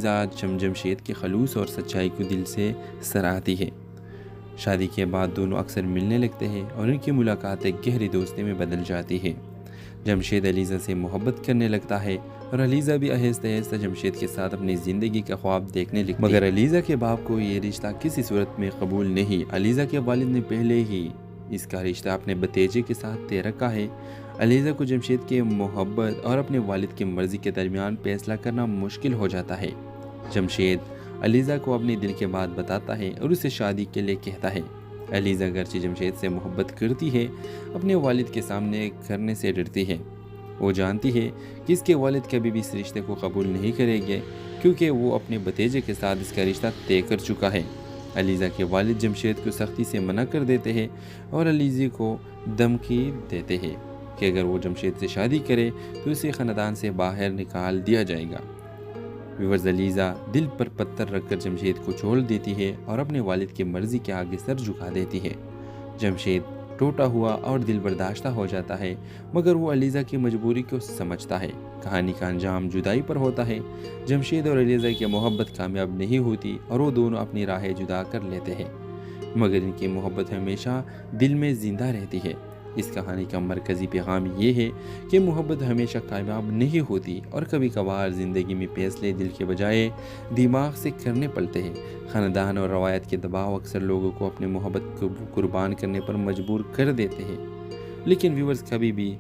अलीज़ा जमशेद के खलूस और सच्चाई को दिल से सराहती है। शादी के बाद दोनों अक्सर मिलने लगते हैं और उनकी मुलाकात एक गहरी दोस्ती में बदल जाती है। जमशेद अलीज़ा से मोहब्बत करने लगता है और अलीज़ा भी आहिस्ता आहिस्ता जमशेद के साथ अपनी ज़िंदगी का ख्वाब देखने लगती है। मगर अलीज़ा के बाप को ये रिश्ता किसी सूरत में कबूल नहीं। अलीज़ा के वालिद ने पहले ही इसका रिश्ता अपने भतीजे के साथ तय रखा है। अलीज़ा को जमशेद की मोहब्बत और अपने वालिद की मर्ज़ी के दरमियान फैसला करना मुश्किल हो जाता है। जमशेद अलीज़ा को अपने दिल की बात बताता है और उसे शादी के लिए कहता है। अलीज़ा अगरचे जमशेद से मोहब्बत करती है, अपने वालिद के सामने करने से डरती है। वो जानती है कि इसके वालिद कभी भी इस रिश्ते को कबूल नहीं करेंगे, क्योंकि वो अपने भतीजे के साथ इसका रिश्ता तय कर चुका है। अलीज़ा के वालिद जमशेद को सख्ती से मना कर देते हैं और अलीज़ा को धमकी देते हैं कि अगर वो जमशेद से शादी करे तो उसे ख़ानदान से बाहर निकाल दिया जाएगा। व्यूअर्स, अलीज़ा दिल पर पत्थर रखकर जमशेद को छोड़ देती है और अपने वालिद की मर्ज़ी के आगे सर झुका देती है। जमशेद टूटा हुआ और दिल बर्दाश्ता हो जाता है, मगर वो अलीज़ा की मजबूरी को समझता है। कहानी का अंजाम जुदाई पर होता है। जमशेद और अलीज़ा की मोहब्बत कामयाब नहीं होती और वो दोनों अपनी राहें जुदा कर लेते हैं, मगर इनकी मोहब्बत हमेशा दिल में ज़िंदा रहती है। इस कहानी का मरकज़ी पैगाम ये है कि मोहब्बत हमेशा कामयाब नहीं होती और कभी कभार ज़िंदगी में फैसले दिल के बजाय दिमाग से करने पड़ते हैं। ख़ानदान और रवायत के दबाव अक्सर लोगों को अपनी मोहब्बत को कुर्बान करने पर मजबूर कर देते हैं। लेकिन व्यूअर्स, कभी भी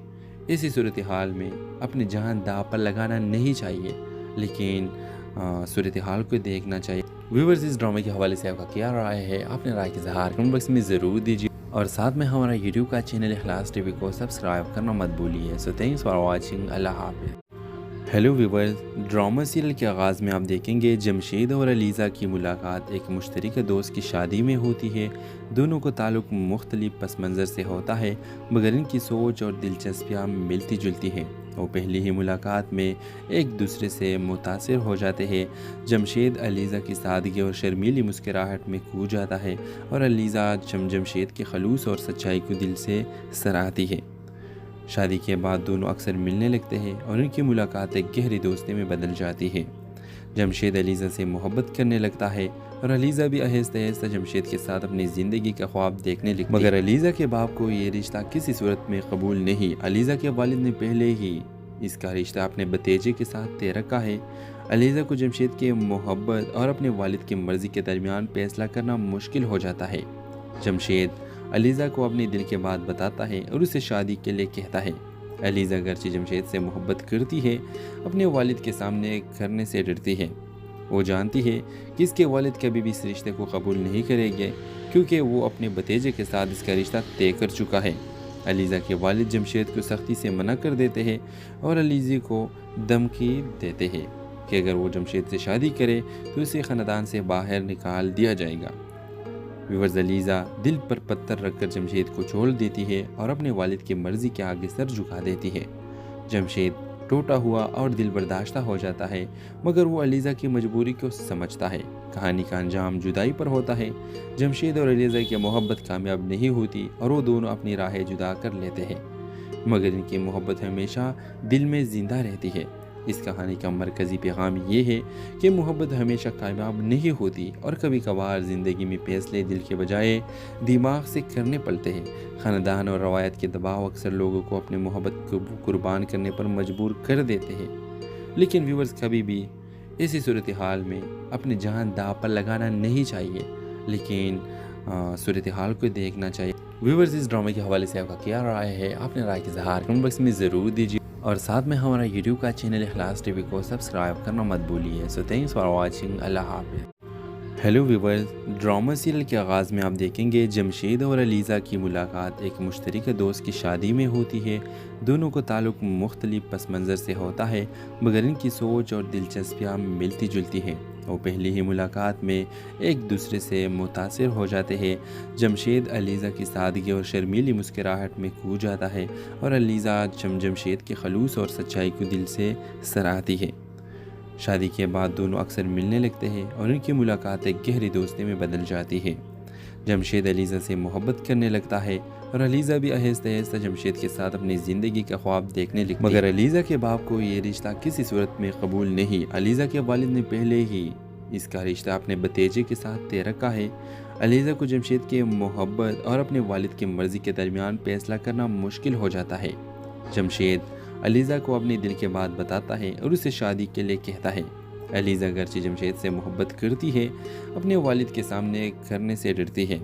ऐसी सूरत हाल में अपनी जान दांव पर लगाना नहीं चाहिए, लेकिन सूरत हाल को देखना चाहिए। व्यूअर्स, इस ड्रामे के हवाले से आपका क्या राय है? अपने राय के इज़हार कमेंट बॉक्स में ज़रूर दीजिए और साथ में हमारा यूट्यूब का चैनल इखलास टीवी को सब्सक्राइब करना मत भूलिए। So thanks for watching. अल्लाह हाफ़िज़। हेलो व्यूअर्स, ड्रामा सीरियल के आगाज़ में आप देखेंगे जमशेद और अलीज़ा की मुलाकात एक मुश्तरका दोस्त की शादी में होती है। दोनों को ताल्लुक़ मुख्तलिफ पस मंज़र से होता है, मगर इनकी सोच और दिलचस्पियाँ मिलती जुलती हैं। वो पहली ही मुलाकात में एक दूसरे से मुतासिर हो जाते हैं। जमशेद अलीज़ा की सादगी और शर्मीली मुस्कुराहट में खो जाता है और अलीज़ा जमशेद के खलूस और सच्चाई को दिल से सराहती है। शादी के बाद दोनों अक्सर मिलने लगते हैं और उनकी मुलाकात एक गहरी दोस्ती में बदल जाती है। जमशेद अलीज़ा से मोहब्बत करने लगता है और अलीज़ा भी आहिस्ता आहिस्ता जमशेद के साथ अपनी ज़िंदगी का ख्वाब देखने लगती है। मगर अलीज़ा के बाप को ये रिश्ता किसी सूरत में कबूल नहीं। अलीज़ा के वालिद ने पहले ही इसका रिश्ता अपने भतीजे के साथ तय रखा है। अलीज़ा को जमशेद की मोहब्बत और अपने वालिद की मर्ज़ी के दरमियान फैसला करना मुश्किल हो जाता है। जमशेद अलीज़ा को अपने दिल की बात बताता है और उसे शादी के लिए कहता है। अलीज़ा अगरचे जमशेद से मोहब्बत करती है, अपने वालिद के सामने करने से डरती है। वो जानती है कि इसके वालिद कभी भी इस रिश्ते को कबूल नहीं करेंगे, क्योंकि वो अपने भतीजे के साथ इसका रिश्ता तय कर चुका है। अलीज़ा के वालिद जमशेद को सख्ती से मना कर देते हैं और अलीज़ा को धमकी देते हैं कि अगर वो जमशेद से शादी करे तो उसे ख़ानदान से बाहर निकाल दिया जाएगा। व्यूअर्स, अलीज़ा दिल पर पत्थर रखकर जमशेद को छोड़ देती है और अपने वालिद की मर्ज़ी के आगे सर झुका देती है। जमशेद टूटा हुआ और दिल बर्दाश्ता हो जाता है, मगर वो अलीज़ा की मजबूरी को समझता है। कहानी का अंजाम जुदाई पर होता है। जमशेद और अलीज़ा की मोहब्बत कामयाब नहीं होती और वो दोनों अपनी राहें जुदा कर लेते हैं, मगर इनकी मोहब्बत हमेशा दिल में ज़िंदा रहती है। इस कहानी का मरकज़ी पैगाम ये है कि मोहब्बत हमेशा कामयाब नहीं होती और कभी कभार ज़िंदगी में फैसले दिल के बजाय दिमाग से करने पड़ते हैं। ख़ानदान और रवायत के दबाव अक्सर लोगों को अपनी मोहब्बत को कुर्बान करने पर मजबूर कर देते हैं। लेकिन व्यूअर्स, कभी भी ऐसी सूरत हाल में अपनी जान दांव पर लगाना नहीं चाहिए, लेकिन सूरत हाल को देखना चाहिए। व्यूअर्स, इस ड्रामे के हवाले से आपका क्या राय है? अपने राय के इज़हार कमेंट बॉक्स में ज़रूर दीजिए और साथ में हमारा यूट्यूब का चैनल इखलास टीवी को सब्सक्राइब करना मत भूलिए। So thanks for watching. अल्लाह हाफ़िज़। हेलो व्यूअर्स, ड्रामा सीरियल के आगाज़ में आप देखेंगे जमशेद और अलीज़ा की मुलाकात एक मुश्तरका दोस्त की शादी में होती है। दोनों को ताल्लुक़ मुख्तलिफ पस मंज़र से होता है, मगर इनकी सोच और दिलचस्पियाँ मिलती जुलती हैं। वो पहली ही मुलाकात में एक दूसरे से मुतासिर हो जाते हैं। जमशेद अलीज़ा की सादगी और शर्मीली मुस्कुराहट में खो जाता है और अलीज़ा जमशेद के खलूस और सच्चाई को दिल से सराहती है। शादी के बाद दोनों अक्सर मिलने लगते हैं और उनकी मुलाकात एक गहरी दोस्ती में बदल जाती है। जमशेद अलीज़ा से मोहब्बत करने लगता है और अलीज़ा भी आहिस्ता आहिस्ता जमशेद के साथ अपनी ज़िंदगी का ख्वाब देखने लगती है। मगर अलीज़ा के बाप को ये रिश्ता किसी सूरत में कबूल नहीं। अलीज़ा के वालिद ने पहले ही इसका रिश्ता अपने भतीजे के साथ तय रखा है। अलीज़ा को जमशेद के मोहब्बत और अपने वालिद की मर्ज़ी के दरमियान फैसला करना मुश्किल हो जाता है। जमशेद अलीज़ा को अपने दिल के बात बताता है और उसे शादी के लिए कहता है। अलीज़ा अगरचे जमशेद से मोहब्बत करती है, अपने वालिद के सामने करने से डरती है।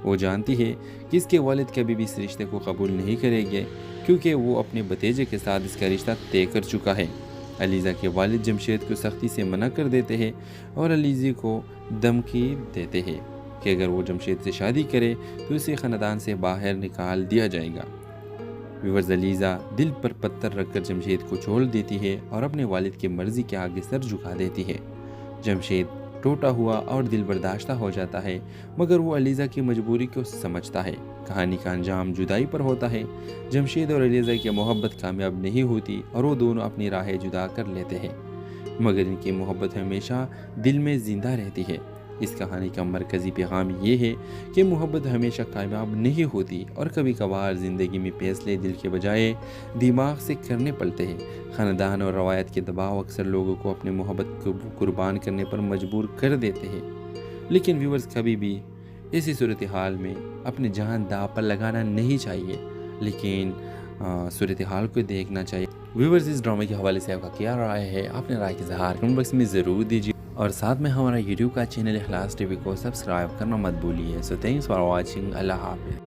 वो जानती है कि इसके वालिद कभी भी इस रिश्ते को कबूल नहीं करेंगे, क्योंकि वो अपने भतीजे के साथ इसका रिश्ता तय कर चुका है। अलीज़ा के वालिद जमशेद को सख्ती से मना कर देते हैं और अलीज़ा को धमकी देते हैं कि अगर वो जमशेद से शादी करे तो उसे ख़ानदान से बाहर निकाल दिया जाएगा। व्यूअर्स, अलीज़ा दिल पर पत्थर रखकर जमशेद को छोड़ देती है और अपने वालिद की मर्ज़ी के आगे सर झुका देती है। जमशेद टूटा हुआ और दिल बर्दाश्ता हो जाता है, मगर वो अलीज़ा की मजबूरी को समझता है। कहानी का अंजाम जुदाई पर होता है। जमशेद और अलीज़ा की मोहब्बत कामयाब नहीं होती और वो दोनों अपनी राहें जुदा कर लेते हैं, मगर इनकी मोहब्बत हमेशा दिल में ज़िंदा रहती है। इस कहानी का मरकज़ी पैगाम ये है कि मोहब्बत हमेशा कामयाब नहीं होती और कभी कभार ज़िंदगी में फैसले दिल के बजाय दिमाग से करने पड़ते हैं। ख़ानदान और रवायत के दबाव अक्सर लोगों को अपनी मोहब्बत को कुर्बान करने पर मजबूर कर देते हैं। लेकिन व्यूअर्स, कभी भी ऐसी सूरत हाल में अपनी जान दांव पर लगाना नहीं चाहिए, लेकिन सूरत हाल को देखना चाहिए। व्यूअर्स, इस ड्रामे के हवाले से आपका क्या राय है? अपने राय के इज़हार कमेंट बॉक्स में ज़रूर दीजिए और साथ में हमारा यूट्यूब का चैनल इखलास टीवी को सब्सक्राइब करना मत भूलिए। So thanks for watching. अल्लाह हाफ़िज़।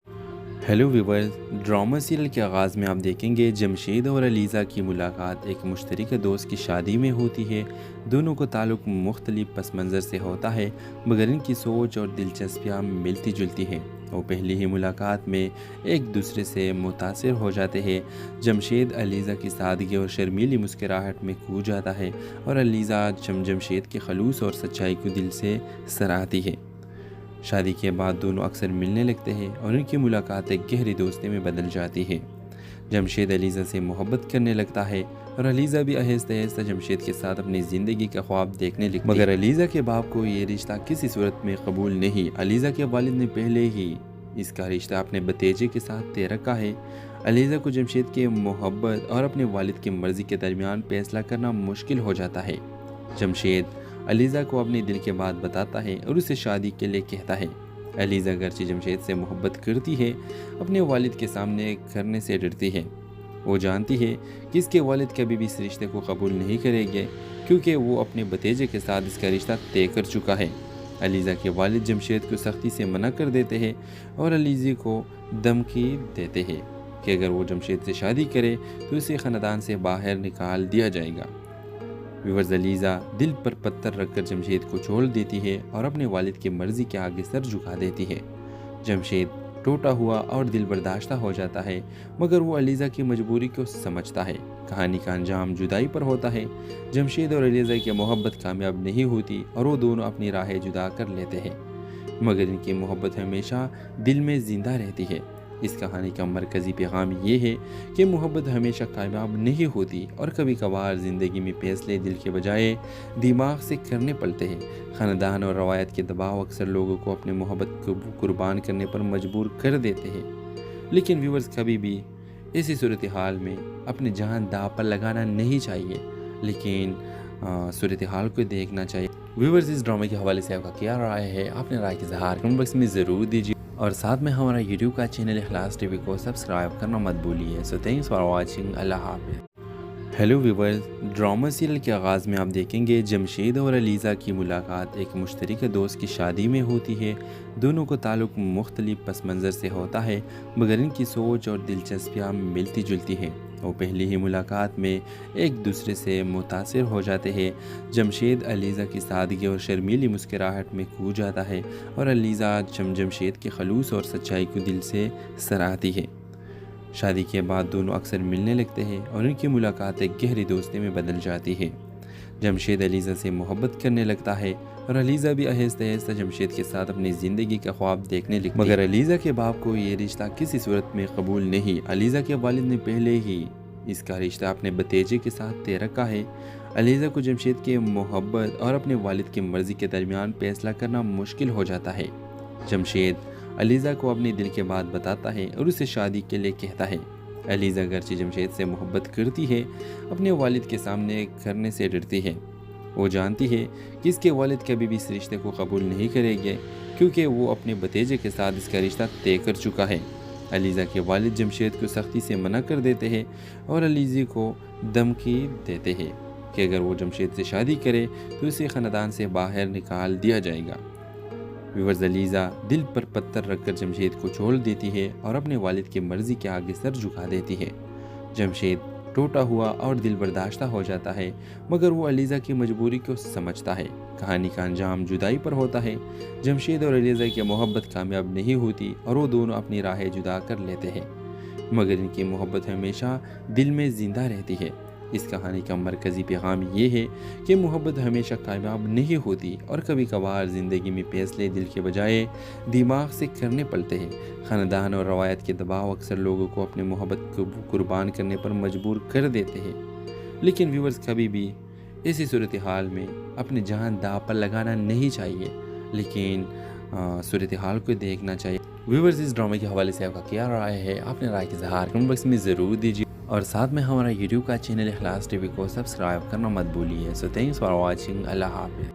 हेलो व्यूअर्स, ड्रामा सीरियल के आगाज़ में आप देखेंगे जमशेद और अलीज़ा की मुलाकात एक मुश्तरका दोस्त की शादी में होती है। दोनों को ताल्लुक़ मुख्तलिफ पस मंज़र से होता है, मगर इनकी सोच और दिलचस्पियाँ मिलती जुलती हैं। वो पहली ही मुलाकात में एक दूसरे से मुतासिर हो जाते हैं। जमशेद अलीज़ा की सादगी और शर्मीली मुस्कुराहट में खो जाता है और अलीज़ा जमशेद के खलूस और सच्चाई को दिल से सराहती है। शादी के बाद दोनों अक्सर मिलने लगते हैं और उनकी मुलाकात एक गहरी दोस्ती में बदल जाती है। जमशेद अलीज़ा से मोहब्बत करने लगता है और अलीज़ा भी आहिस्ता आहिस्ता जमशेद के साथ अपनी ज़िंदगी का ख्वाब देखने लगती है। मगर अलीज़ा के बाप को ये रिश्ता किसी सूरत में कबूल नहीं। अलीज़ा के वालिद ने पहले ही इसका रिश्ता अपने भतीजे के साथ तय रखा है। अलीज़ा को जमशेद के मोहब्बत और अपने वालिद की मर्ज़ी के दरमियान फैसला करना मुश्किल हो जाता है। जमशेद अलीज़ा को अपने दिल के बात बताता है और उसे शादी के लिए कहता है। अलीज़ा अगरचे जमशेद से मोहब्बत करती है, अपने वालिद के सामने करने से डरती है। वो जानती है कि इसके वालिद कभी भी इस रिश्ते को कबूल नहीं करेंगे, क्योंकि वो अपने भतीजे के साथ इसका रिश्ता तय कर चुका है। अलीज़ा के वालिद जमशेद को सख्ती से मना कर देते हैं और अलीज़ा को धमकी देते हैं कि अगर वो जमशेद से शादी करे तो उसे ख़ानदान से बाहर निकाल दिया जाएगा। व्यूअर्स, अलीज़ा दिल पर पत्थर रखकर जमशेद को छोड़ देती है और अपने वालिद की मर्ज़ी के आगे सर झुका देती है। जमशेद टूटा हुआ और दिल बर्दाश्ता हो जाता है, मगर वो अलीज़ा की मजबूरी को समझता है। कहानी का अंजाम जुदाई पर होता है। जमशेद और अलीज़ा की मोहब्बत कामयाब नहीं होती और वो दोनों अपनी राहें जुदा कर लेते हैं, मगर इनकी मोहब्बत हमेशा दिल में ज़िंदा रहती है। इस कहानी का मरकज़ी पैगाम ये है कि मोहब्बत हमेशा कामयाब नहीं होती और कभी कभार ज़िंदगी में फैसले दिल के बजाय दिमाग से करने पड़ते हैं। ख़ानदान और रवायत के दबाव अक्सर लोगों को अपनी मोहब्बत को कुर्बान करने पर मजबूर कर देते हैं। लेकिन व्यूअर्स, कभी भी ऐसी सूरत हाल में अपनी जान दांव पर लगाना नहीं चाहिए, लेकिन सूरत हाल को देखना चाहिए। व्यूअर्स, इस ड्रामे के हवाले से आपका क्या राय है? अपने राय के इज़हार कमेंट बॉक्स में ज़रूर दीजिए और साथ में हमारा यूट्यूब का चैनल इखलास टीवी को सब्सक्राइब करना मत भूलिए। So thanks for watching. अल्लाह हाफ़िज़। हेलो व्यूअर्स, ड्रामा सीरियल के आगाज़ में आप देखेंगे जमशेद और अलीज़ा की मुलाकात एक मुश्तरका दोस्त की शादी में होती है। दोनों को ताल्लुक़ मुख्तलिफ पस मंज़र से होता है, मगर इनकी सोच और दिलचस्पियाँ मिलती जुलती हैं। वो पहली ही मुलाकात में एक दूसरे से मुतासिर हो जाते हैं। जमशेद अलीज़ा की सादगी और शर्मीली मुस्कुराहट में खो जाता है और अलीज़ा जमशेद के खलूस और सच्चाई को दिल से सराहती है। शादी के बाद दोनों अक्सर मिलने लगते हैं और उनकी मुलाकात एक गहरी दोस्ती में बदल जाती है। जमशेद अलीज़ा से मोहब्बत करने लगता है और अलीज़ा भी आहिस्ता आहिस्ता जमशेद के साथ अपनी ज़िंदगी का ख्वाब देखने लगती है। मगर अलीज़ा के बाप को ये रिश्ता किसी सूरत में कबूल नहीं। अलीज़ा के वालिद ने पहले ही इसका रिश्ता अपने भतीजे के साथ तय रखा है। अलीज़ा को जमशेद के मोहब्बत और अपने वालिद की मर्ज़ी के दरमियान फैसला करना मुश्किल हो जाता है। जमशेद अलीज़ा को अपने दिल की बात बताता है और उसे शादी के लिए कहता है। अलीज़ा अगरचे जमशेद से मोहब्बत करती है, अपने वालिद के सामने करने से डरती है। वो जानती है कि इसके वालिद कभी भी इस रिश्ते को कबूल नहीं करेंगे, क्योंकि वो अपने भतीजे के साथ इसका रिश्ता तय कर चुका है। अलीज़ा के वालिद जमशेद को सख्ती से मना कर देते हैं और अलीज़ा को धमकी देते हैं कि अगर वो जमशेद से शादी करे तो उसे ख़ानदान से बाहर निकाल दिया जाएगा। व्यूअर्स, अलीज़ा दिल पर पत्थर रखकर जमशेद को छोड़ देती है और अपने वालिद की मर्ज़ी के आगे सर झुका देती है। जमशेद टूटा हुआ और दिल बर्दाश्ता हो जाता है, मगर वो अलीज़ा की मजबूरी को समझता है। कहानी का अंजाम जुदाई पर होता है। जमशेद और अलीज़ा की मोहब्बत कामयाब नहीं होती और वो दोनों अपनी राहें जुदा कर लेते हैं, मगर इनकी मोहब्बत हमेशा दिल में ज़िंदा रहती है। इस कहानी का मरकज़ी पैगाम ये है कि मोहब्बत हमेशा कामयाब नहीं होती और कभी कभार ज़िंदगी में फैसले दिल के बजाय दिमाग से करने पड़ते हैं। ख़ानदान और रवायत के दबाव अक्सर लोगों को अपनी मोहब्बत को कुर्बान करने पर मजबूर कर देते हैं। लेकिन व्यूअर्स, कभी भी ऐसी सूरत हाल में अपनी जान दाव पर लगाना नहीं चाहिए, लेकिन सूरत हाल को देखना चाहिए। व्यूअर्स, इस ड्रामे के हवाले से आपका क्या राय है? अपने राय के इज़हार कमेंट बॉक्स में ज़रूर दीजिए और साथ में हमारा यूट्यूब का चैनल इखलास टीवी को सब्सक्राइब करना मत भूलिए। So thanks for watching. अल्लाह हाफ़िज़।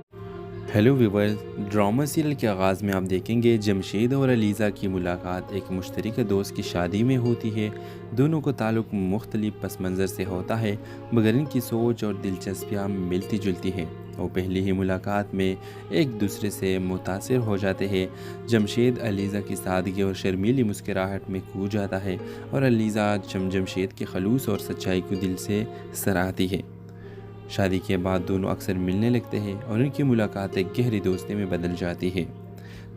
हेलो व्यूअर्स, ड्रामा सीरियल के आगाज़ में आप देखेंगे जमशेद और अलीज़ा की मुलाकात एक मुश्तरका दोस्त की शादी में होती है। दोनों को ताल्लुक़ मुख्तलिफ पस मंज़र से होता है, मगर इनकी सोच और दिलचस्पियाँ मिलती जुलती हैं। वो पहली ही मुलाकात में एक दूसरे से मुतासिर हो जाते हैं। जमशेद अलीज़ा की सादगी और शर्मीली मुस्कुराहट में खो जाता है और अलीज़ा जमशेद के खलूस और सच्चाई को दिल से सराहती है। शादी के बाद दोनों अक्सर मिलने लगते हैं और उनकी मुलाकात एक गहरी दोस्ती में बदल जाती है।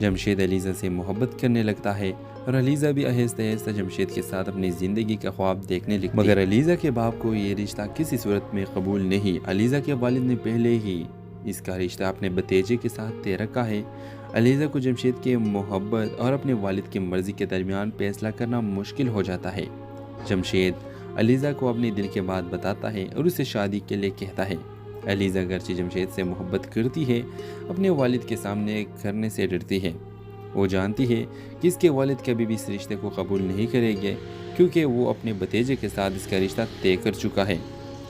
जमशेद अलीज़ा से मोहब्बत करने लगता है और अलीज़ा भी आहिस्ता आहिस्ता जमशेद के साथ अपनी ज़िंदगी का ख्वाब देखने लगती है। मगर अलीज़ा के बाप को ये रिश्ता किसी सूरत में कबूल नहीं। अलीज़ा के वालिद ने पहले ही इसका रिश्ता अपने भतीजे के साथ तय रखा है। अलीज़ा को जमशेद की मोहब्बत और अपने वालिद की मर्ज़ी के दरमियान फैसला करना मुश्किल हो जाता है। जमशेद अलीज़ा को अपने दिल की बात बताता है और उसे शादी के लिए कहता है। अलीज़ा अगरचे जमशेद से मोहब्बत करती है, अपने वालिद के सामने करने से डरती है। वो जानती है कि इसके वालिद कभी भी इस रिश्ते को कबूल नहीं करेंगे, क्योंकि वो अपने भतीजे के साथ इसका रिश्ता तय कर चुका है।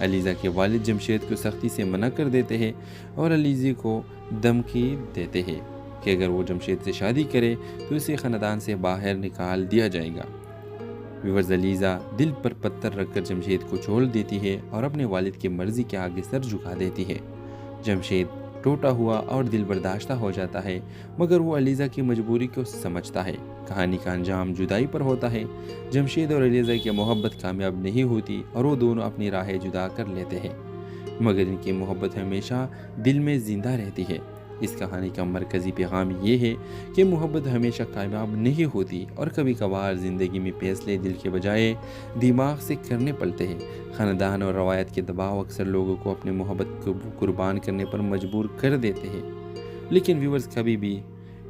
अलीज़ा के वालिद जमशेद को सख्ती से मना कर देते हैं और अलीज़ा को धमकी देते हैं कि अगर वो जमशेद से शादी करे तो उसे ख़ानदान से बाहर निकाल दिया जाएगा। व्यूअर्स, अलीज़ा दिल पर पत्थर रखकर जमशेद को छोड़ देती है और अपने वालिद की मर्ज़ी के आगे सर झुका देती है। जमशेद टूटा हुआ और दिल बर्दाश्ता हो जाता है, मगर वो अलीज़ा की मजबूरी को समझता है। कहानी का अंजाम जुदाई पर होता है। जमशेद और अलीज़ा की मोहब्बत कामयाब नहीं होती और वो दोनों अपनी राहें जुदा कर लेते हैं, मगर इनकी मोहब्बत हमेशा दिल में ज़िंदा रहती है। इस कहानी का मरकज़ी पैगाम ये है कि मोहब्बत हमेशा कामयाब नहीं होती और कभी कभार ज़िंदगी में फैसले दिल के बजाय दिमाग से करने पड़ते हैं। ख़ानदान और रवायत के दबाव अक्सर लोगों को अपनी मोहब्बत को कुर्बान करने पर मजबूर कर देते हैं। लेकिन व्यूअर्स, कभी भी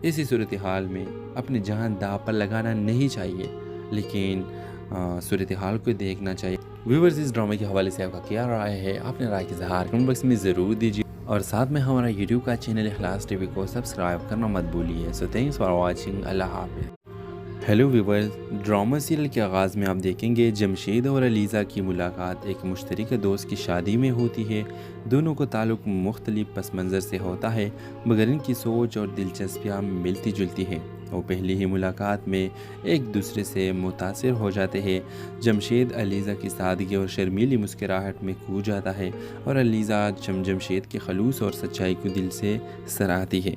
ऐसी सूरत हाल में अपनी जान दाव पर लगाना नहीं चाहिए, लेकिन सूरत हाल को देखना चाहिए। व्यूअर्स, इस ड्रामे के हवाले से आपका क्या राय है? अपने राय के इज़हार कमेंट बॉक्स में ज़रूर दीजिए और साथ में हमारा यूट्यूब का चैनल इखलास टीवी को सब्सक्राइब करना मत भूलिए। So thanks for watching. अल्लाह हाफ़िज़। हेलो व्यूअर्स, ड्रामा सीरियल के आगाज़ में आप देखेंगे जमशेद और अलीज़ा की मुलाकात एक मुश्तरका दोस्त की शादी में होती है। दोनों को ताल्लुक़ मुख्तलिफ पस मंज़र से होता है, मगर इनकी सोच और दिलचस्पियाँ मिलती जुलती हैं। वो पहली ही मुलाकात में एक दूसरे से मुतासिर हो जाते हैं। जमशेद अलीज़ा की सादगी और शर्मीली मुस्कुराहट में खो जाता है और अलीज़ा जमशेद के खलूस और सच्चाई को दिल से सराहती है।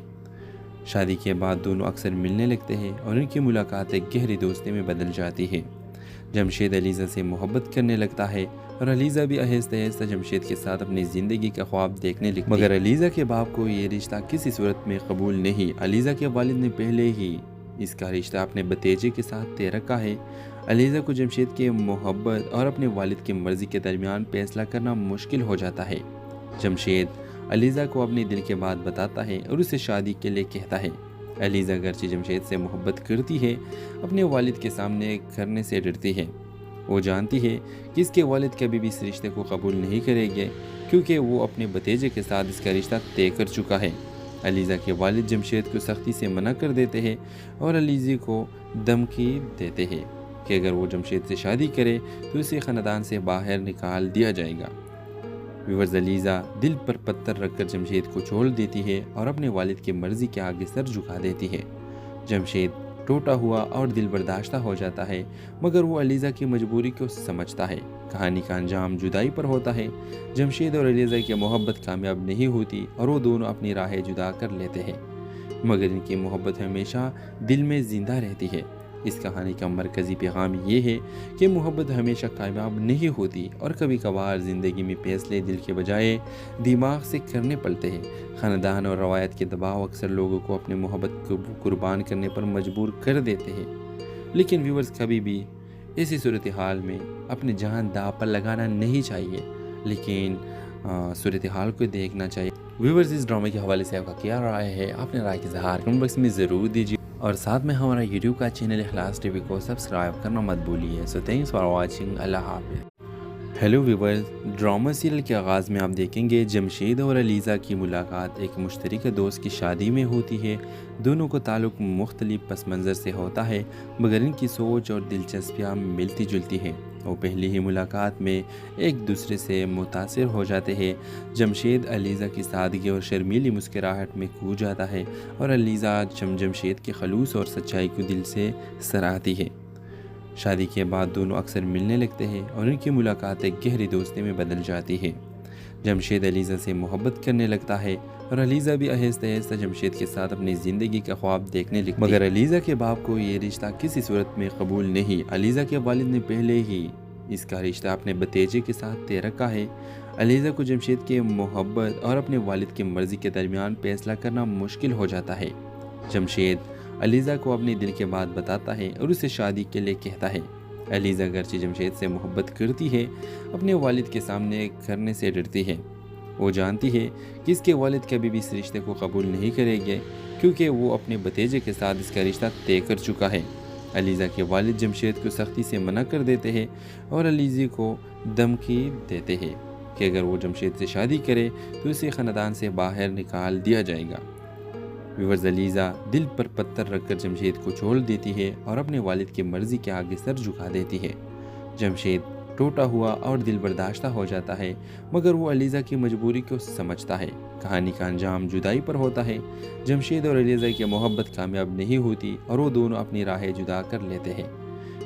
शादी के बाद दोनों अक्सर मिलने लगते हैं और उनकी मुलाकात एक गहरी दोस्ती में बदल जाती है। जमशेद अलीज़ा से मोहब्बत करने लगता है और अलीज़ा भी आहिस्ता आहिस्ता जमशेद के साथ अपनी ज़िंदगी का ख्वाब देखने लगती है। मगर अलीज़ा के बाप को ये रिश्ता किसी सूरत में कबूल नहीं। अलीज़ा के वालिद ने पहले ही इसका रिश्ता अपने भतीजे के साथ तय रखा है। अलीज़ा को जमशेद की मोहब्बत और अपने वालिद की मर्ज़ी के दरमियान फैसला करना मुश्किल हो जाता है। जमशेद अलीज़ा को अपने दिल की बात बताता है और उसे शादी के लिए कहता है। अलीज़ा अगरचे जमशेद से मोहब्बत करती है, अपने वालिद के सामने करने से डरती है। वो जानती है कि इसके वालिद कभी भी इस रिश्ते को कबूल नहीं करेंगे, क्योंकि वो अपने भतीजे के साथ इसका रिश्ता तय कर चुका है। अलीज़ा के वालिद जमशेद को सख्ती से मना कर देते हैं और अलीज़ा को धमकी देते हैं कि अगर वो जमशेद से शादी करे तो इसे ख़ानदान से बाहर निकाल दिया जाएगा। व्यूअर्स, अलीज़ा दिल पर पत्थर रखकर जमशेद को छोड़ देती है और अपने वालिद की मर्ज़ी के आगे सर झुका देती है। जमशेद टूटा हुआ और दिल बर्दाश्ता हो जाता है, मगर वो अलीज़ा की मजबूरी को समझता है। कहानी का अंजाम जुदाई पर होता है। जमशेद और अलीज़ा की मोहब्बत कामयाब नहीं होती और वो दोनों अपनी राहें जुदा कर लेते हैं, मगर इनकी मोहब्बत हमेशा दिल में ज़िंदा रहती है। इस कहानी का मरकज़ी पैगाम ये है कि मोहब्बत हमेशा कामयाब नहीं होती और कभी कभार ज़िंदगी में फैसले दिल के बजाय दिमाग से करने पड़ते हैं। ख़ानदान और रवायत के दबाव अक्सर लोगों को अपनी मोहब्बत को कुर्बान करने पर मजबूर कर देते हैं। लेकिन व्यूअर्स, कभी भी ऐसी सूरत हाल में अपनी जान दांव पर लगाना नहीं चाहिए, लेकिन सूरत हाल को देखना चाहिए। व्यूअर्स, इस ड्रामे के हवाले से आपका क्या राय है? अपने राय के इज़हार कमेंट बॉक्स में ज़रूर दीजिए और साथ में हमारा यूट्यूब का चैनल इखलास टीवी को सब्सक्राइब करना मत भूलिए। So thanks for watching. अल्लाह हाफ़िज़। हेलो व्यूअर्स, ड्रामा सीरियल के आगाज़ में आप देखेंगे जमशेद और अलीज़ा की मुलाकात एक मुश्तरका दोस्त की शादी में होती है। दोनों को ताल्लुक़ मुख्तलिफ पस मंज़र से होता है, मगर इनकी सोच और दिलचस्पियाँ मिलती जुलती हैं। वो पहली ही मुलाकात में एक दूसरे से मुतासिर हो जाते हैं। जमशेद अलीज़ा की सादगी और शर्मीली मुस्कुराहट में खो जाता है और अलीज़ा जमशेद के खलूस और सच्चाई को दिल से सराहती है। शादी के बाद दोनों अक्सर मिलने लगते हैं और उनकी मुलाकात एक गहरी दोस्ती में बदल जाती है। जमशेद अलीज़ा से मोहब्बत करने लगता है और अलीज़ा भी आहिस्ता आहिस्ता जमशेद के साथ अपनी ज़िंदगी का ख्वाब देखने लगती है। मगर अलीज़ा के बाप को ये रिश्ता किसी सूरत में कबूल नहीं। अलीज़ा के वालिद ने पहले ही इसका रिश्ता अपने भतीजे के साथ तय रखा है। अलीज़ा को जमशेद की मोहब्बत और अपने वालिद की मर्ज़ी के दरमियान फैसला करना मुश्किल हो जाता है। जमशेद अलीज़ा को अपने दिल की बात बताता है और उसे शादी के लिए कहता है। अलीज़ा अगरचे जमशेद से मोहब्बत करती है, अपने वालिद के सामने करने से डरती है। वो जानती है कि इसके वालिद कभी भी इस रिश्ते को कबूल नहीं करेंगे, क्योंकि वो अपने भतीजे के साथ इसका रिश्ता तय कर चुका है। अलीज़ा के वालिद जमशेद को सख्ती से मना कर देते हैं और अलीज़ा को धमकी देते हैं कि अगर वो जमशेद से शादी करे तो इसे ख़ानदान से बाहर निकाल दिया जाएगा। व्यूअर्स, अलीज़ा दिल पर पत्थर रखकर जमशेद को छोड़ देती है और अपने वालिद की मर्ज़ी के आगे सर झुका देती है। जमशेद टूटा हुआ और दिल बर्दाश्ता हो जाता है, मगर वो अलीज़ा की मजबूरी को समझता है। कहानी का अंजाम जुदाई पर होता है। जमशेद और अलीज़ा की मोहब्बत कामयाब नहीं होती और वो दोनों अपनी राहें जुदा कर लेते हैं,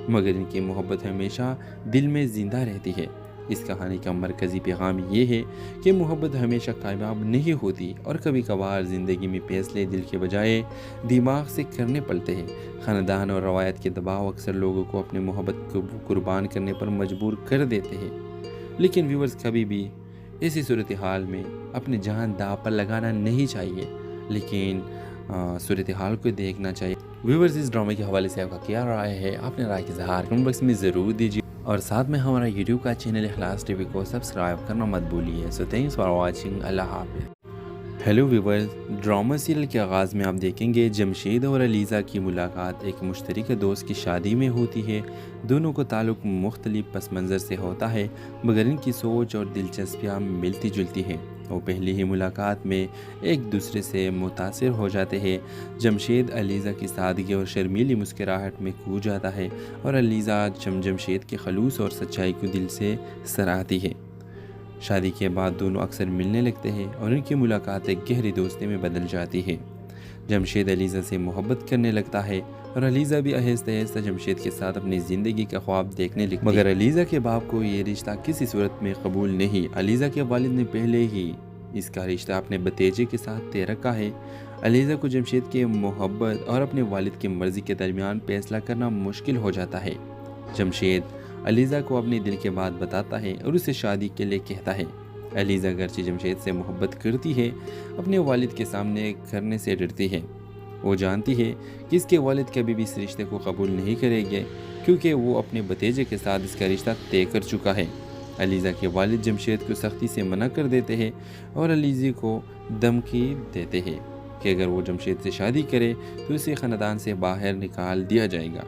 मगर इनकी मोहब्बत हमेशा दिल में ज़िंदा रहती है। इस कहानी का मरकज़ी पैगाम ये है कि मोहब्बत हमेशा कामयाब नहीं होती और कभी कभार ज़िंदगी में फैसले दिल के बजाय दिमाग से करने पड़ते हैं। ख़ानदान और रवायत के दबाव अक्सर लोगों को अपनी मोहब्बत को कुर्बान करने पर मजबूर कर देते हैं। लेकिन व्यूअर्स, कभी भी ऐसी सूरत हाल में अपनी जान दांव पर लगाना नहीं चाहिए, लेकिन सूरत हाल को देखना चाहिए। व्यूअर्स, इस ड्रामे के हवाले से आपका क्या राय है? अपने राय के इज़हार कमेंट बॉक्स में ज़रूर दीजिए और साथ में हमारा यूट्यूब का चैनल इखलास टीवी को सब्सक्राइब करना मत भूलिए। So thanks for watching. अल्लाह हाफ़िज़। हेलो व्यूअर्स, ड्रामा सीरियल के आगाज़ में आप देखेंगे जमशेद और अलीज़ा की मुलाकात एक मुश्तरका दोस्त की शादी में होती है। दोनों को ताल्लुक़ मुख्तलिफ पस मंज़र से होता है, मगर इनकी सोच और दिलचस्पियाँ मिलती जुलती हैं। वो पहली ही मुलाकात में एक दूसरे से मुतासिर हो जाते हैं। जमशेद अलीज़ा की सादगी और शर्मीली मुस्कुराहट में खो जाता है और अलीज़ा जमशेद के खलूस और सच्चाई को दिल से सराहती है। शादी के बाद दोनों अक्सर मिलने लगते हैं और उनकी मुलाकात एक गहरी दोस्ती में बदल जाती है। जमशेद अलीज़ा से मोहब्बत करने लगता है और अलीज़ा भी आहिस्ता आहिस्ता जमशेद के साथ अपनी ज़िंदगी का ख्वाब देखने लगती है। मगर अलीज़ा के बाप को ये रिश्ता किसी सूरत में कबूल नहीं। अलीज़ा के वालिद ने पहले ही इसका रिश्ता अपने भतीजे के साथ तय रखा है। अलीज़ा को जमशेद की मोहब्बत और अपने वालिद की मर्ज़ी के दरमियान फैसला करना मुश्किल हो जाता है। जमशेद अलीज़ा को अपने दिल की बात बताता है और उसे शादी के लिए कहता है। अलीज़ा अगरचे जमशेद से मोहब्बत करती है, अपने वालिद के सामने करने से डरती है। वो जानती है कि इसके वालिद कभी भी इस रिश्ते को कबूल नहीं करेंगे, क्योंकि वो अपने भतीजे के साथ इसका रिश्ता तय कर चुका है। अलीज़ा के वालिद जमशेद को सख्ती से मना कर देते हैं और अलीज़ा को धमकी देते हैं कि अगर वो जमशेद से शादी करे तो इसे ख़ानदान से बाहर निकाल दिया जाएगा।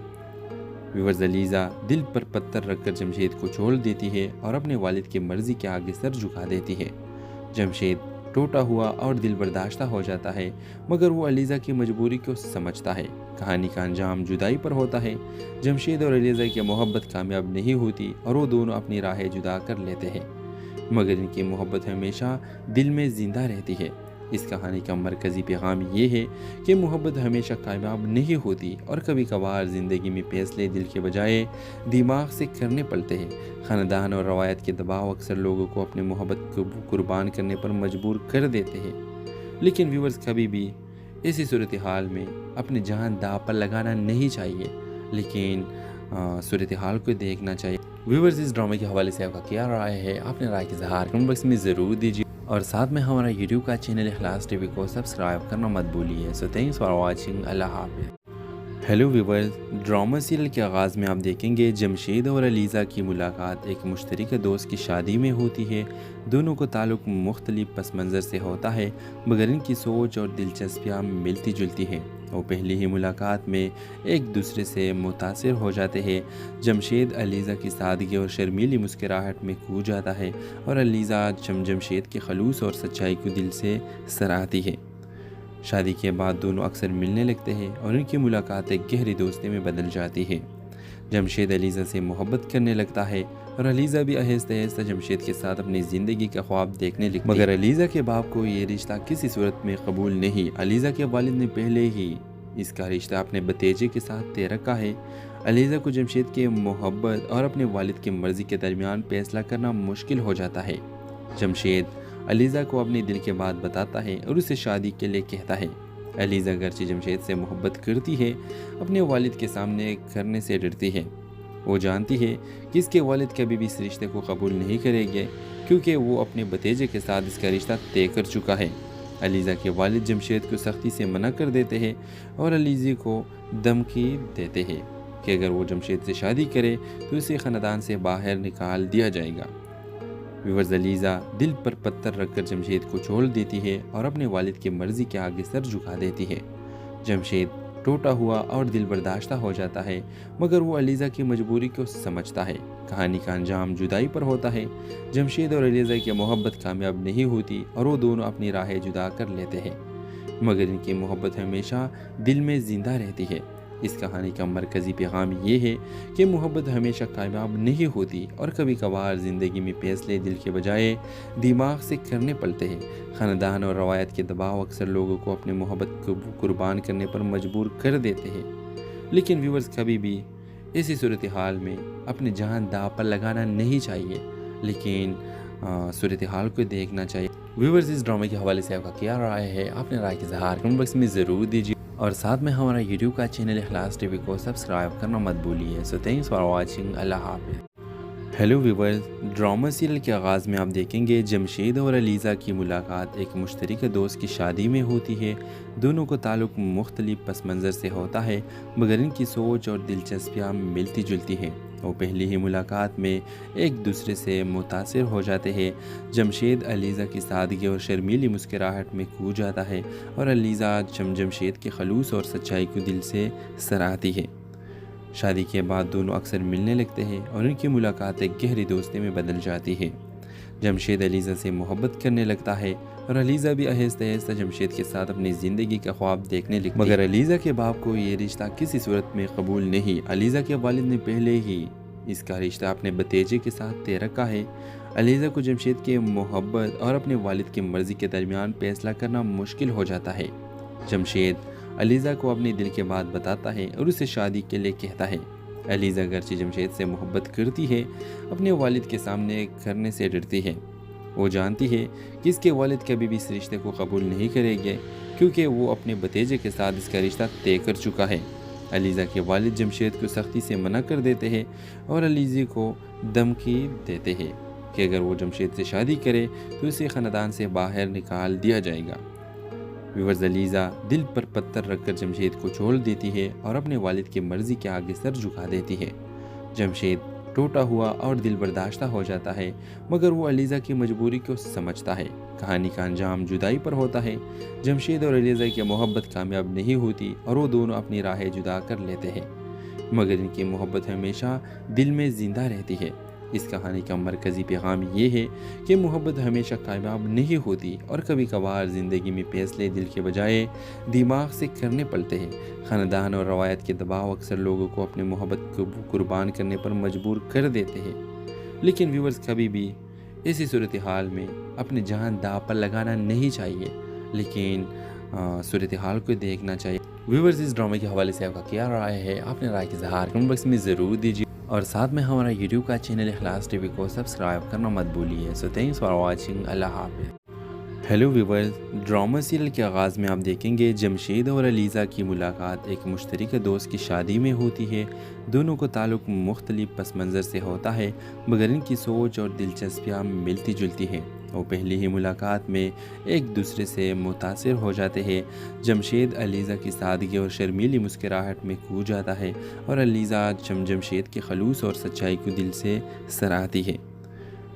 व्यूअर्स, अलीज़ा दिल पर पत्थर रखकर जमशेद को छोड़ देती है और अपने वालिद की मर्ज़ी के आगे सर झुका देती है। जमशेद टूटा हुआ और दिल बर्दाश्ता हो जाता है, मगर वो अलीज़ा की मजबूरी को समझता है। कहानी का अंजाम जुदाई पर होता है। जमशेद और अलीज़ा की मोहब्बत कामयाब नहीं होती और वो दोनों अपनी राहें जुदा कर लेते हैं, मगर इनकी मोहब्बत हमेशा दिल में ज़िंदा रहती है। इस कहानी का मरकज़ी पैगाम ये है कि मोहब्बत हमेशा कामयाब नहीं होती और कभी कभार ज़िंदगी में फैसले दिल के बजाय दिमाग से करने पड़ते हैं। ख़ानदान और रवायत के दबाव अक्सर लोगों को अपनी मोहब्बत को कुर्बान करने पर मजबूर कर देते हैं। लेकिन व्यूअर्स, कभी भी ऐसी सूरत हाल में अपनी जान दांव पर लगाना नहीं चाहिए, लेकिन सूरत हाल को देखना चाहिए। व्यूअर्स, इस ड्रामे के हवाले से आपका क्या राय है? अपने राय के इज़हार कमेंट बॉक्स में ज़रूर दीजिए और साथ में हमारा यूट्यूब का चैनल इखलास टीवी को सब्सक्राइब करना मत भूलिए। So thanks for watching. अल्लाह हाफ़िज़। हेलो व्यूअर्स, ड्रामा सीरियल के आगाज़ में आप देखेंगे जमशेद और अलीज़ा की मुलाकात एक मुश्तरका दोस्त की शादी में होती है। दोनों को ताल्लुक़ मुख्तलिफ पस मंज़र से होता है, मगर इनकी सोच और दिलचस्पियाँ मिलती जुलती हैं। वो पहली ही मुलाकात में एक दूसरे से मुतासिर हो जाते हैं। जमशेद अलीज़ा की सादगी और शर्मीली मुस्कुराहट में खो जाता है और अलीज़ा जमशेद के खलूस और सच्चाई को दिल से सराहती है। शादी के बाद दोनों अक्सर मिलने लगते हैं और उनकी मुलाकात एक गहरी दोस्ती में बदल जाती है। जमशेद अलीज़ा से मोहब्बत करने लगता है और अलीज़ा भी आहिस्ता आहिस्ता जमशेद के साथ अपनी ज़िंदगी का ख्वाब देखने लगती है। मगर अलीज़ा के बाप को ये रिश्ता किसी सूरत में कबूल नहीं। अलीज़ा के वालिद ने पहले ही इसका रिश्ता अपने भतीजे के साथ तय रखा है। अलीज़ा को जमशेद की मोहब्बत और अपने वालिद की मर्ज़ी के दरमियान फैसला करना मुश्किल हो जाता है। जमशेद अलीज़ा को अपने दिल की बात बताता है और उसे शादी के लिए कहता है। अलीज़ा अगरचे जमशेद से मोहब्बत करती है, अपने वालिद के सामने करने से डरती है। वो जानती है कि इसके वालिद कभी भी इस रिश्ते को कबूल नहीं करेंगे, क्योंकि वो अपने भतीजे के साथ इसका रिश्ता तय कर चुका है। अलीज़ा के वालिद जमशेद को सख्ती से मना कर देते हैं और अलीज़ा को धमकी देते हैं कि अगर वो जमशेद से शादी करे तो उसे ख़ानदान से बाहर निकाल दिया जाएगा। व्यूअर्स, अलीज़ा दिल पर पत्थर रखकर जमशेद को छोड़ देती है और अपने वालिद की मर्ज़ी के आगे सर झुका देती है। जमशेद टूटा हुआ और दिल बर्दाश्ता हो जाता है, मगर वो अलीज़ा की मजबूरी को समझता है। कहानी का अंजाम जुदाई पर होता है। जमशेद और अलीज़ा की मोहब्बत कामयाब नहीं होती और वो दोनों अपनी राहें जुदा कर लेते हैं, मगर इनकी मोहब्बत हमेशा दिल में ज़िंदा रहती है। इस कहानी का मरकज़ी पैगाम ये है कि मोहब्बत हमेशा कामयाब नहीं होती और कभी कभार ज़िंदगी में फैसले दिल के बजाय दिमाग से करने पड़ते हैं। ख़ानदान और रवायत के दबाव अक्सर लोगों को अपनी मोहब्बत को कुर्बान करने पर मजबूर कर देते हैं। लेकिन व्यूअर्स, कभी भी ऐसी सूरत हाल में अपनी जान दांव पर लगाना नहीं चाहिए, लेकिन सूरत हाल को देखना चाहिए। व्यूअर्स, इस ड्रामे के हवाले से आपका क्या राय है? अपने राय के इज़हार कमेंट बॉक्स में ज़रूर दीजिए और साथ में हमारा यूट्यूब का चैनल इखलास टीवी को सब्सक्राइब करना मत भूलिए। So thanks for watching. अल्लाह हाफ़िज़। हेलो व्यूअर्स, ड्रामा सीरियल के आगाज़ में आप देखेंगे जमशेद और अलीज़ा की मुलाकात एक मुश्तरका दोस्त की शादी में होती है। दोनों को ताल्लुक़ मुख्तलिफ पस मंज़र से होता है, मगर इनकी सोच और दिलचस्पियाँ मिलती जुलती हैं। वो पहली ही मुलाकात में एक दूसरे से मुतासिर हो जाते हैं। जमशेद अलीज़ा की सादगी और शर्मीली मुस्कुराहट में खो जाता है और अलीज़ा जमशेद के खलूस और सच्चाई को दिल से सराहती है। शादी के बाद दोनों अक्सर मिलने लगते हैं और उनकी मुलाकात एक गहरी दोस्ती में बदल जाती है। जमशेद अलीज़ा से मोहब्बत करने लगता है और अलीज़ा भी आहिस्ता आहिस्ता जमशेद के साथ अपनी ज़िंदगी का ख्वाब देखने लगती है। मगर अलीज़ा के बाप को ये रिश्ता किसी सूरत में कबूल नहीं। अलीज़ा के वालिद ने पहले ही इसका रिश्ता अपने भतीजे के साथ तय रखा है। अलीज़ा को जमशेद की मोहब्बत और अपने वालिद की मर्ज़ी के दरमियान फैसला करना मुश्किल हो जाता है। जमशेद अलीज़ा को अपने दिल की बात बताता है और उसे शादी के लिए कहता है। अलीज़ा अगरचे जमशेद से मोहब्बत करती है, अपने वालिद के सामने करने से डरती है। वो जानती है कि इसके वालिद कभी भी इस रिश्ते को कबूल नहीं करेंगे, क्योंकि वो अपने भतीजे के साथ इसका रिश्ता तय कर चुका है। अलीज़ा के वालिद जमशेद को सख्ती से मना कर देते हैं और अलीज़ा को धमकी देते हैं कि अगर वो जमशेद से शादी करे तो उसे ख़ानदान से बाहर निकाल दिया जाएगा। व्यूअर्स, अलीज़ा दिल पर पत्थर रखकर जमशेद को छोड़ देती है और अपने वालिद की मर्ज़ी के आगे सर झुका देती है। जमशेद टूटा हुआ और दिल बर्दाश्ता हो जाता है, मगर वो अलीज़ा की मजबूरी को समझता है। कहानी का अंजाम जुदाई पर होता है। जमशेद और अलीज़ा की मोहब्बत कामयाब नहीं होती और वो दोनों अपनी राहें जुदा कर लेते हैं, मगर इनकी मोहब्बत हमेशा दिल में ज़िंदा रहती है। इस कहानी का मरकज़ी पैगाम ये है कि मोहब्बत हमेशा कामयाब नहीं होती और कभी कभार ज़िंदगी में फैसले दिल के बजाय दिमाग से करने पड़ते हैं। ख़ानदान और रवायत के दबाव अक्सर लोगों को अपनी मोहब्बत को कुर्बान करने पर मजबूर कर देते हैं। लेकिन व्यूवर्स, कभी भी ऐसी सूरत हाल में अपनी जान दांव पर लगाना नहीं चाहिए, लेकिन सूरत हाल को देखना चाहिए। व्यूवर्स, इस ड्रामे के हवाले से आपका क्या राय है? अपने राय की इज़हार कमेंट बॉक्स में ज़रूर दीजिए और साथ में हमारा यूट्यूब का चैनल इखलास टीवी को सब्सक्राइब करना मत भूलिए। So thanks for watching. अल्लाह हाफ़िज़। हेलो व्यूवर्स, ड्रामा सीरियल के आगाज़ में आप देखेंगे जमशेद और अलीज़ा की मुलाकात एक मुश्तरका दोस्त की शादी में होती है। दोनों को ताल्लुक़ मुख्तलिफ पस मंज़र से होता है, मगर इनकी सोच और दिलचस्पियाँ मिलती जुलती हैं। वो पहली ही मुलाकात में एक दूसरे से मुतासिर हो जाते हैं। जमशेद अलीज़ा की सादगी और शर्मीली मुस्कुराहट में खो जाता है और अलीज़ा जमशेद के खलूस और सच्चाई को दिल से सराहती है।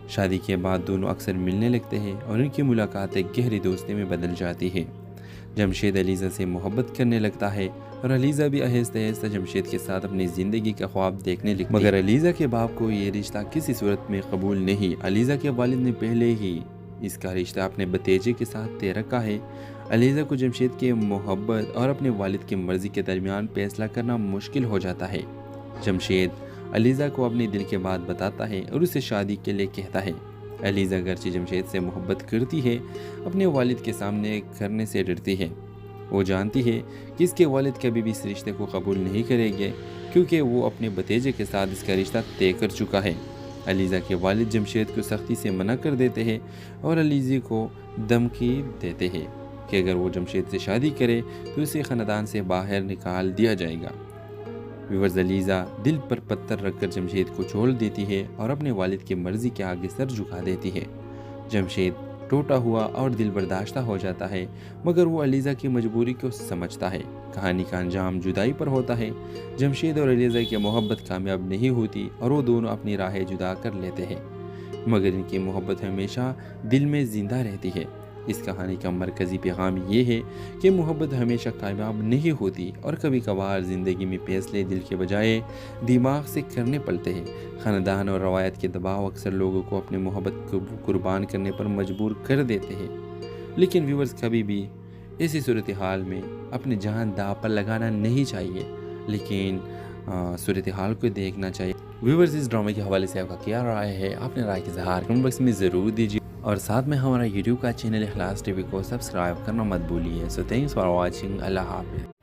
शादी के बाद दोनों अक्सर मिलने लगते हैं और उनकी मुलाकात एक गहरी दोस्ती में बदल जाती है। जमशेद अलीज़ा से मोहब्बत करने लगता है और अलीज़ा भी आहिस्ता आहिस्ता जमशेद के साथ अपनी ज़िंदगी का ख्वाब देखने लगती है। मगर अलीज़ा के बाप को ये रिश्ता किसी सूरत में कबूल नहीं। अलीज़ा के वालिद ने पहले ही इसका रिश्ता अपने भतीजे के साथ तय रखा है। अलीज़ा को जमशेद की मोहब्बत और अपने वालिद की मर्ज़ी के दरमियान फैसला करना मुश्किल हो जाता है। जमशेद अलीज़ा को अपने दिल की बात बताता है और उसे शादी के लिए कहता है। अलीज़ा अगरचे जमशेद से मोहब्बत करती है, अपने वालिद के सामने करने से डरती है। वो जानती है कि इसके वालिद कभी भी इस रिश्ते को कबूल नहीं करेंगे, क्योंकि वो अपने भतीजे के साथ इसका रिश्ता तय कर चुका है। अलीज़ा के वालिद जमशेद को सख्ती से मना कर देते हैं और अलीज़ा को धमकी देते हैं कि अगर वो जमशेद से शादी करे तो उसे ख़ानदान से बाहर निकाल दिया जाएगा। व्यूवर्स, अलीज़ा दिल पर पत्थर रखकर जमशेद को छोड़ देती है और अपने वालिद की मर्ज़ी के आगे सर झुका देती है। जमशेद टूटा हुआ और दिल बर्दाश्ता हो जाता है, मगर वो अलीज़ा की मजबूरी को समझता है। कहानी का अंजाम जुदाई पर होता है। जमशेद और अलीज़ा की मोहब्बत कामयाब नहीं होती और वो दोनों अपनी राहें जुदा कर लेते हैं, मगर इनकी मोहब्बत हमेशा दिल में ज़िंदा रहती है। इस कहानी का मरकज़ी पैगाम ये है कि मोहब्बत हमेशा कामयाब नहीं होती और कभी कभार ज़िंदगी में फैसले दिल के बजाय दिमाग से करने पड़ते हैं। ख़ानदान और रवायत के दबाव अक्सर लोगों को अपनी मोहब्बत को कुर्बान करने पर मजबूर कर देते हैं। लेकिन व्यूवर्स, कभी भी ऐसी सूरत हाल में अपनी जान दांव पर लगाना नहीं चाहिए, लेकिन सूरत हाल को देखना चाहिए। व्यूवर्स, इस ड्रामे के हवाले से आपका क्या राय है? अपने राय की इज़हार कमेंट बॉक्स में ज़रूर दीजिए और साथ में हमारा यूट्यूब का चैनल इखलास टीवी को सब्सक्राइब करना मत भूलिए। So thanks for watching. अल्लाह हाफ़िज़।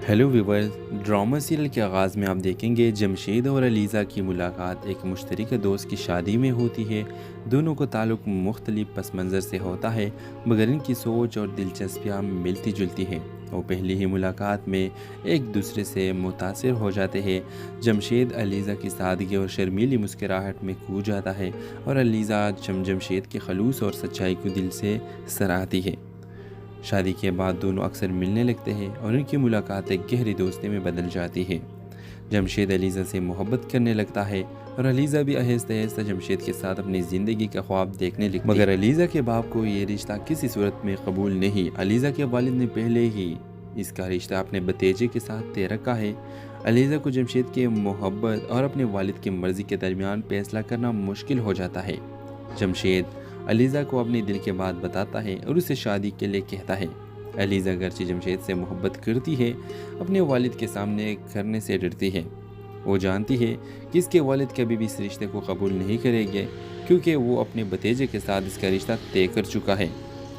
हेलो व्यूवर्स, ड्रामा सीरियल के आगाज़ में आप देखेंगे जमशेद और अलीज़ा की मुलाकात एक मुश्तरका दोस्त की शादी में होती है। दोनों को ताल्लुक़ मुख्तलिफ पस मंज़र से होता है, मगर इनकी सोच और दिलचस्पियाँ मिलती जुलती हैं। वो पहली ही मुलाकात में एक दूसरे से मुतासिर हो जाते हैं। जमशेद अलीज़ा की सादगी और शर्मीली मुस्कुराहट में खो जाता है और अलीज़ा जमशेद के खलूस और सच्चाई को दिल से सराहती है। शादी के बाद दोनों अक्सर मिलने लगते हैं और उनकी मुलाकात एक गहरी दोस्ती में बदल जाती है। जमशेद अलीज़ा से मोहब्बत करने लगता है और अलीज़ा भी आहिस्ता आहिस्ता जमशेद के साथ अपनी ज़िंदगी का ख्वाब देखने लगती है। मगर अलीज़ा के बाप को ये रिश्ता किसी सूरत में कबूल नहीं। अलीज़ा के वालिद ने पहले ही इसका रिश्ता अपने भतीजे के साथ तय रखा है। अलीज़ा को जमशेद की मोहब्बत और अपने वालिद की मर्ज़ी के दरमियान फैसला करना मुश्किल हो जाता है। जमशेद अलीज़ा को अपने दिल की बात बताता है और उसे शादी के लिए कहता है। अलीज़ा अगरचे जमशेद से मोहब्बत करती है, अपने वालिद के सामने करने से डरती है। वो जानती है कि इसके वालिद कभी भी इस रिश्ते को कबूल नहीं करेंगे, क्योंकि वो अपने भतीजे के साथ इसका रिश्ता तय कर चुका है।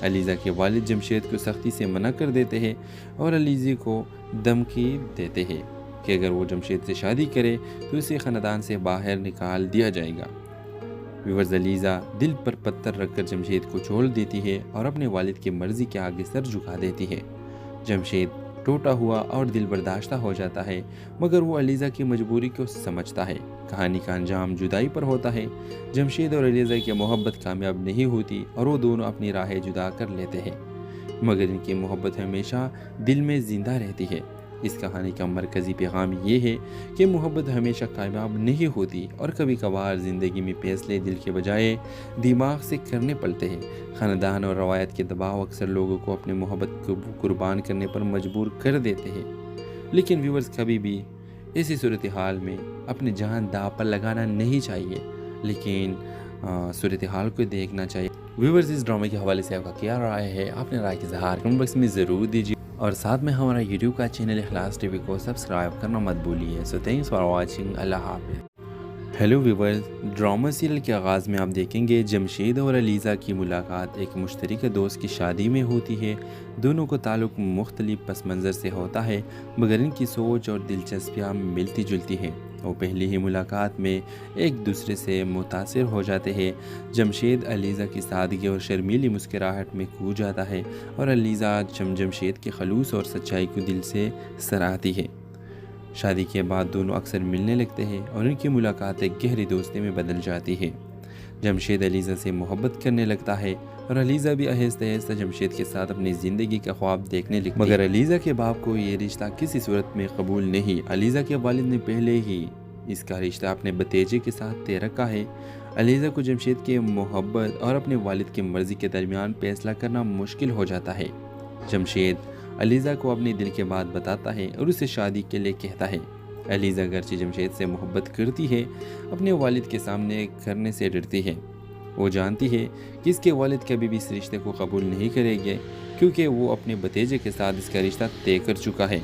अलीज़ा के वालिद जमशेद को सख्ती से मना कर देते हैं और अलीज़ा को धमकी देते हैं कि अगर वो जमशेद से शादी करे तो उसे ख़ानदान से बाहर निकाल दिया जाएगा। व्यूवर्स, अलीज़ा दिल पर पत्थर रखकर जमशेद को छोड़ देती है और अपने वालिद की मर्ज़ी के आगे सर झुका देती है। जमशेद टूटा हुआ और दिल बर्दाश्ता हो जाता है, मगर वो अलीज़ा की मजबूरी को समझता है। कहानी का अंजाम जुदाई पर होता है। जमशेद और अलीज़ा की मोहब्बत कामयाब नहीं होती और वो दोनों अपनी राहें जुदा कर लेते हैं, मगर इनकी मोहब्बत हमेशा दिल में ज़िंदा रहती है। इस कहानी का मरकज़ी पैगाम ये है कि मोहब्बत हमेशा कामयाब नहीं होती और कभी कभार ज़िंदगी में फैसले दिल के बजाय दिमाग से करने पड़ते हैं। ख़ानदान और रवायत के दबाव अक्सर लोगों को अपनी मोहब्बत को कुर्बान करने पर मजबूर कर देते हैं। लेकिन व्यूवर्स, कभी भी ऐसी सूरत हाल में अपनी जान दांव पर लगाना नहीं चाहिए, लेकिन सूरत हाल को देखना चाहिए। व्यूवर्स, इस ड्रामे के हवाले से आपका क्या राय है? अपने राय के इज़हार कमेंट बॉक्स में ज़रूर दीजिए और साथ में हमारा यूट्यूब का चैनल इखलास टीवी को सब्सक्राइब करना मत भूलिए। So thanks for watching. अल्लाह हाफ़िज़। हेलो व्यूवर्स, ड्रामा सीरियल के आगाज़ में आप देखेंगे जमशेद और अलीज़ा की मुलाकात एक मुश्तरका दोस्त की शादी में होती है। दोनों को ताल्लुक़ मुख्तलिफ पस मंज़र से होता है, मगर इनकी सोच और दिलचस्पियाँ मिलती जुलती हैं। वो पहली ही मुलाकात में एक दूसरे से मुतासिर हो जाते हैं। जमशेद अलीज़ा की सादगी और शर्मीली मुस्कुराहट में खो जाता है और अलीज़ा जमशेद के खलूस और सच्चाई को दिल से सराहती है। शादी के बाद दोनों अक्सर मिलने लगते हैं और इनकी मुलाकात एक गहरी दोस्ती में बदल जाती है। जमशेद अलीज़ा से मोहब्बत करने लगता है और अलीज़ा भी आहिस्ता आहिस्ता जमशेद के साथ अपनी ज़िंदगी का ख्वाब देखने लगती है। मगर अलीज़ा के बाप को ये रिश्ता किसी सूरत में कबूल नहीं। अलीज़ा के वालिद ने पहले ही इसका रिश्ता अपने भतीजे के साथ तय रखा है। अलीज़ा को जमशेद की मोहब्बत और अपने वालिद की मर्ज़ी के दरमियान फैसला करना मुश्किल हो जाता है। जमशेद अलीज़ा को अपने दिल की बात बताता है और उसे शादी के लिए कहता है। अलीज़ा अगरचे जमशेद से मोहब्बत करती है, अपने वालिद के सामने करने से डरती है। वो जानती है कि इसके वालिद कभी भी इस रिश्ते को कबूल नहीं करेंगे, क्योंकि वो अपने भतीजे के साथ इसका रिश्ता तय कर चुका है।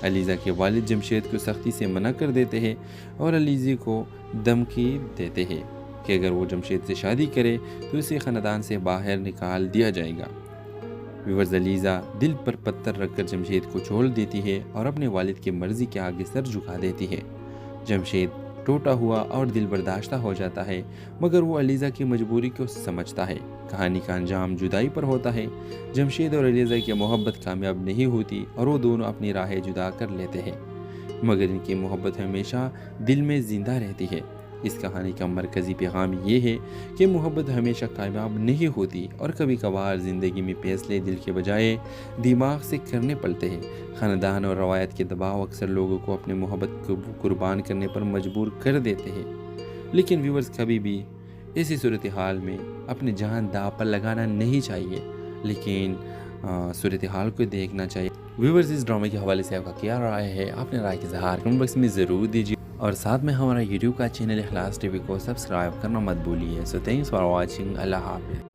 अलीज़ा के वालिद जमशेद को सख्ती से मना कर देते हैं और अलीज़ा को धमकी देते हैं कि अगर वो जमशेद से शादी करे तो उसे ख़ानदान से बाहर निकाल दिया जाएगा। व्यूअर्स, अलीज़ा दिल पर पत्थर रखकर जमशेद को छोड़ देती है और अपने वालिद की मर्ज़ी के आगे सर झुका देती है। जमशेद टूटा हुआ और दिल बर्दाश्ता हो जाता है, मगर वो अलीज़ा की मजबूरी को समझता है। कहानी का अंजाम जुदाई पर होता है। जमशेद और अलीज़ा की मोहब्बत कामयाब नहीं होती और वो दोनों अपनी राहें जुदा कर लेते हैं, मगर इनकी मोहब्बत हमेशा दिल में ज़िंदा रहती है। इस कहानी का मरकज़ी पैगाम ये है कि मोहब्बत हमेशा कामयाब नहीं होती और कभी कभार ज़िंदगी में फैसले दिल के बजाय दिमाग से करने पड़ते हैं। ख़ानदान और रवायत के दबाव अक्सर लोगों को अपने मोहब्बत को कुर्बान करने पर मजबूर कर देते हैं, लेकिन व्यूअर्स, कभी भी ऐसी सूरत हाल में अपनी जान दांव पर लगाना नहीं चाहिए, लेकिन सूरत हाल को देखना चाहिए। व्यूअर्स, इस ड्रामे के हवाले से आपका क्या राय है? अपने राय के इज़हार कमेंट बॉक्स में ज़रूर दीजिए और साथ में हमारा यूट्यूब का चैनल इखलास टीवी को सब्सक्राइब करना मत भूलिए। So thanks for watching. अल्लाह हाफ़िज़।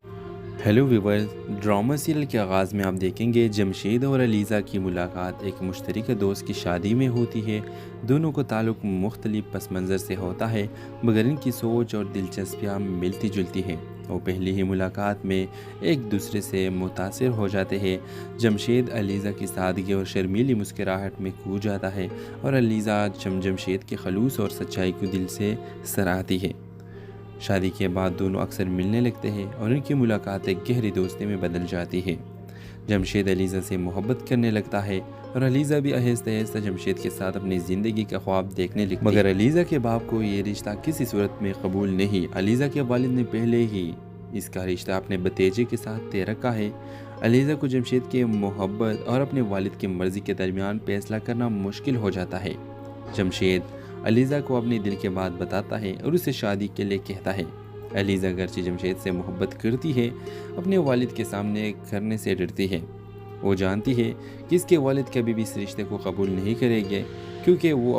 हेलो व्यूवर्स, ड्रामा सीरियल के आगाज़ में आप देखेंगे जमशेद और अलीज़ा की मुलाकात एक मुश्तरका दोस्त की शादी में होती है। दोनों को ताल्लुक़ मुख्तलिफ पस मंज़र से होता है, मगर इनकी सोच और दिलचस्पियाँ मिलती जुलती हैं। वो पहली ही मुलाकात में एक दूसरे से मुतासिर हो जाते हैं। जमशेद अलीज़ा की सादगी और शर्मीली मुस्कुराहट में खो जाता है और अलीज़ा जमशेद के खलूस और सच्चाई को दिल से सराहती है। शादी के बाद दोनों अक्सर मिलने लगते हैं और इनकी मुलाकात एक गहरी दोस्ती में बदल जाती है। जमशेद अलीज़ा से मोहब्बत करने लगता है और अलीज़ा भी आहिस्ता आहिस्ता जमशेद के साथ अपनी ज़िंदगी का ख्वाब देखने लगती है। मगर अलीज़ा के बाप को ये रिश्ता किसी सूरत में कबूल नहीं। अलीज़ा के वालिद ने पहले ही इसका रिश्ता अपने भतीजे के साथ तय रखा है। अलीज़ा को जमशेद की मोहब्बत और अपने वालिद की मर्ज़ी के दरमियान फैसला करना मुश्किल हो जाता है। जमशेद अलीज़ा को अपने दिल की बात बताता है और उसे शादी के लिए कहता है। अलीज़ा अगरचे जमशेद से मोहब्बत करती है, अपने वालिद के सामने करने से डरती है। वो जानती है कि इसके वालिद कभी भी इस रिश्ते को कबूल नहीं करेंगे, क्योंकि वो